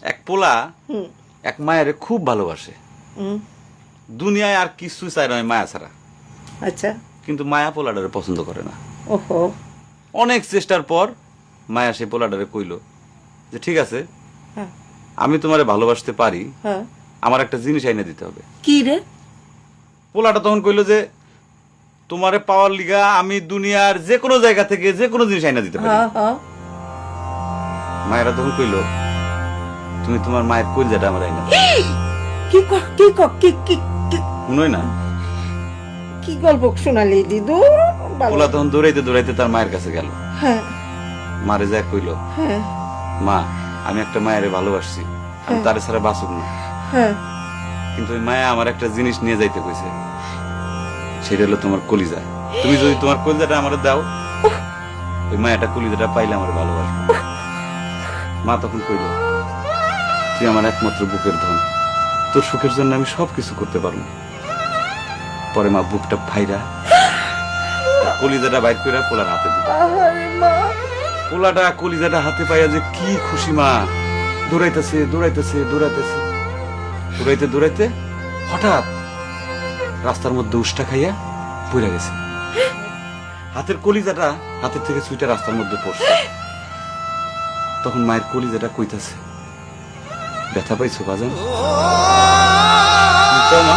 এক পোলা এক মায়ের খুব ভালোবাসে, দুনিয়ায় আর কিছু চাই নয় মায়া ছাড়া। আচ্ছা। কিন্তু মায়া পোলাডারে পছন্দ করে না। ওহো। অনেক চেষ্টার পর মায়া সেই পোলাডারে কইল যে ঠিক আছে, হ্যাঁ। আমি তোমারে ভালোবাসতে পারি, হ্যাঁ। আমার একটা জিনিস আইনে দিতে হবে। কি রে? পোলাটা তখন কইল যে তোমারে পাওয়ার লিগা আমি দুনিয়ার যে কোনো জায়গা থেকে যে কোনো জিনিস আইনা দিতে পারি। মায়েরা তখন কইল তুমি তোমার মায়ের কলিজাটা আমার আইনা দাও। শুনোই না, কি গল্প শোনালি দিদু? পোলা তখন দৌড়াইতে দৌড়াইতে তার মায়ের কাছে গেল। হ্যাঁ। মারে যা কইল, হ্যাঁ। মা আমি একটা মায়ের ভালোবাসছি, আমি তারে ছাড়া বাঁচুক না। হ্যাঁ। কিন্তু ওই মায়া আমার একটা জিনিস নিয়ে যাইতে কইছে, সেটা হলো তোমার কলিজা। তুমি যদি তোমার কলিজাটা আমার দাও, ওই মায়াটা কলিজাটা পাইলে আমার ভালোবাসবে। মা তখন কইল তুই আমার একমাত্র বুকের ধন, তোর সুখের জন্য আমি সবকিছু করতে পারবো। পরে মা বুকটা ফাইরা কলিজাটা বাইর করে পোলার হাতে দিল। পোলাটা কলিজাটা হাতে পাইয়া যে কি খুশি, মা দৌড়াইতেছে দৌড়াইতেছে দৌড়াইতেছে, দৌড়াইতে দৌড়াইতে হঠাৎ রাস্তার মধ্যে উষ্টা খাইয়া পড়ে গেছে। হাতের কলিজাটা হাতের থেকে ছুইটা রাস্তার মধ্যে পড়ছে। তখন মায়ের কলিজাটা কইতাছে, ব্যথা পাইছো বাজান? মা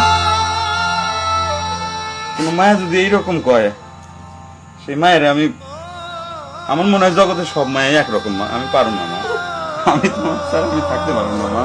কোন মায়া যদি এইরকম কয়, সেই মায়ের আমি, আমার মনে হয় জগতের সব মায়া একরকম। মা আমি পারো না, মা আমি তোমার ছাড়া আমি থাকতে পারবো না মা।